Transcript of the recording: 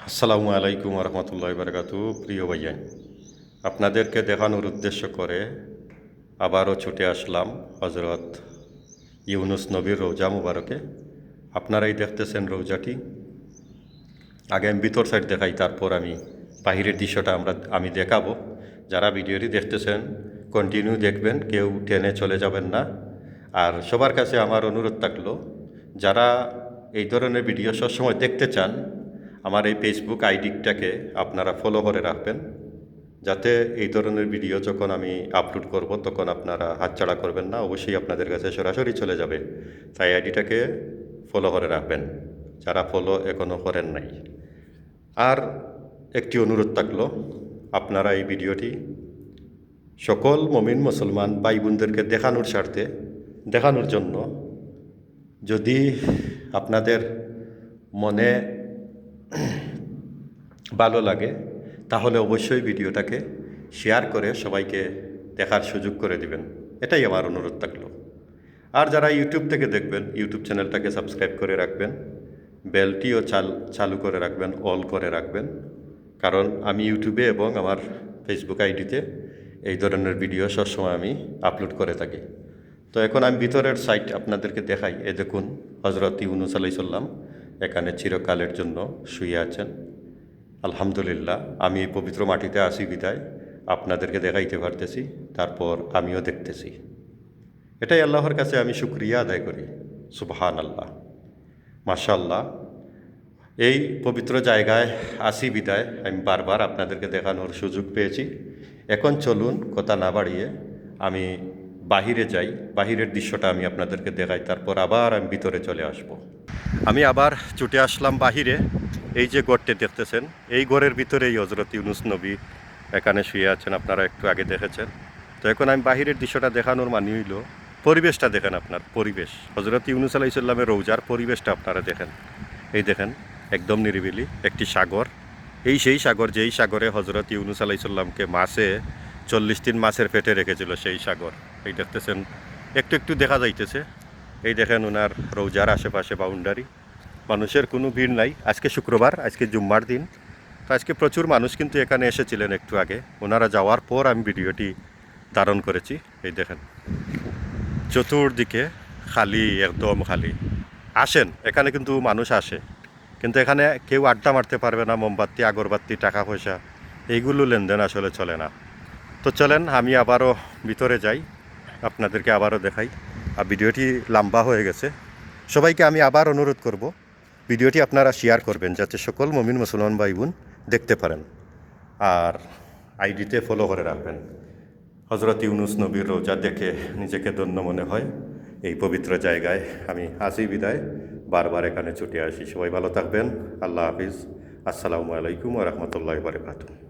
আসসালামু আলাইকুম রহমতুল্লাহ বারকাতু। প্রিয় ভাইয়া, আপনাদেরকে দেখানোর উদ্দেশ্য করে আবারও ছুটে আসলাম হজরত ইউনুস নবীর রোজা মুবারকে। আপনারাই দেখতেছেন রোজাটি। আগে আমি ভিতর সাইড দেখাই, তারপর আমি বাহিরের দৃশ্যটা আমি দেখাবো। যারা ভিডিওটি দেখতেছেন কন্টিনিউ দেখবেন, কেউ টেনে চলে যাবেন না। আর সবার কাছে আমার অনুরোধ থাকলো, যারা এই ধরনের ভিডিও সবসময় দেখতে চান, আমার এই ফেসবুক আইডিটাকে আপনারা ফলো করে রাখবেন, যাতে এই ধরনের ভিডিও যখন আমি আপলোড করব তখন আপনারা হাতছাড়া করবেন না, অবশ্যই আপনাদের কাছে সরাসরি চলে যাবে। তাই আইডিটাকে ফলো করে রাখবেন যারা ফলো এখনও করেন নাই। আর একটি অনুরোধ থাকলো, আপনারা এই ভিডিওটি সকল মমিন মুসলমান ভাই বোনদেরকে দেখানোর স্বার্থে, দেখানোর জন্য, যদি আপনাদের মনে ভালো লাগে তাহলে অবশ্যই ভিডিওটাকে শেয়ার করে সবাইকে দেখার সুযোগ করে দিবেন, এটাই আমার অনুরোধ থাকলো। আর যারা ইউটিউব থেকে দেখবেন, ইউটিউব চ্যানেলটাকে সাবস্ক্রাইব করে রাখবেন, বেলটিও চালু করে রাখবেন, অল করে রাখবেন, কারণ আমি ইউটিউবে এবং আমার ফেসবুক আইডিতে এই ধরনের ভিডিও সবসময় আমি আপলোড করে থাকি। তো এখন আমি ভিতরের সাইট আপনাদেরকে দেখাই। এ দেখুন, হজরত ইউনুস আলাইহিস সালাম এখানে চিরকালের জন্য শুয়ে আছেন। আলহামদুলিল্লাহ, আমি এই পবিত্র মাটিতে আসি বিদায় আপনাদেরকে দেখাইতে পারতেছি, তারপর আমিও দেখতেছি। এটাই আল্লাহর কাছে আমি শুকরিয়া আদায় করি। সুবহান আল্লাহ, মাশাআল্লাহ। এই পবিত্র জায়গায় আসি বিদায় আমি বারবার আপনাদেরকে দেখানোর সুযোগ পেয়েছি। এখন চলুন কথা না বাড়িয়ে আমি বাহিরে যাই, বাহিরের দৃশ্যটা আমি আপনাদেরকে দেখাই, তারপর আবার আমি ভিতরে চলে আসব। আমি আবার ছুটে আসলাম বাহিরে। এই যে ঘরটি দেখতেছেন, এই ঘরের ভিতরেই হজরত ইউনুস নবী এখানে শুয়ে আছেন, আপনারা একটু আগে দেখেছেন। তো এখন আমি বাহিরের দৃশ্যটা দেখানোর মানে হইল, পরিবেশটা দেখেন, আপনার পরিবেশ, হজরত ইউনুস আলাইহিস সালামের রোজার পরিবেশটা আপনারা দেখেন। এই দেখেন, একদম নিরিবিলি একটি সাগর। এই সেই সাগর, যেই সাগরে হজরত ইউনুস আলাইহিস সালামকে মাছে 40 দিন মাছের পেটে রেখেছিল, সেই সাগর। এই দেখতেছেন, একটু একটু দেখা যাইতেছে। এই দেখেন ওনার রোজার আশেপাশে বাউন্ডারি, মানুষের কোনো ভিড় নাই। আজকে শুক্রবার, আজকে জুম্মার দিন, তো আজকে প্রচুর মানুষ কিন্তু এখানে এসেছিলেন একটু আগে। ওনারা যাওয়ার পর আমি ভিডিওটি ধারণ করেছি। এই দেখেন, চতুর্দিকে খালি, একদম খালি। আসেন, এখানে কিন্তু মানুষ আসে, কিন্তু এখানে কেউ আড্ডা মারতে পারবে না। মোমবাতি, আগরবাতি, টাকা পয়সা এইগুলো লেনদেন আসলে চলে না। তো চলেন আমি আবারও ভিতরে যাই, আপনাদেরকে আবারও দেখাই। আর ভিডিওটি লম্বা হয়ে গেছে, সবাইকে আমি আবার অনুরোধ করব, ভিডিওটি আপনারা শেয়ার করবেন যাতে সকল মুমিন মুসলমান ভাই বোন দেখতে পারেন। আর আইডিতে ফলো করে রাখবেন। হজরত ইউনুস নবীর রোজা দেখে নিজেকে ধন্য মনে হয়। এই পবিত্র জায়গায় আমি আসি বিদায়, বারবার এখানে ছুটে আসি। সবাই ভালো থাকবেন। আল্লাহ হাফিজ। আসসালামু আলাইকুম ওয়া রাহমাতুল্লাহি ওয়া বারাকাতুহু।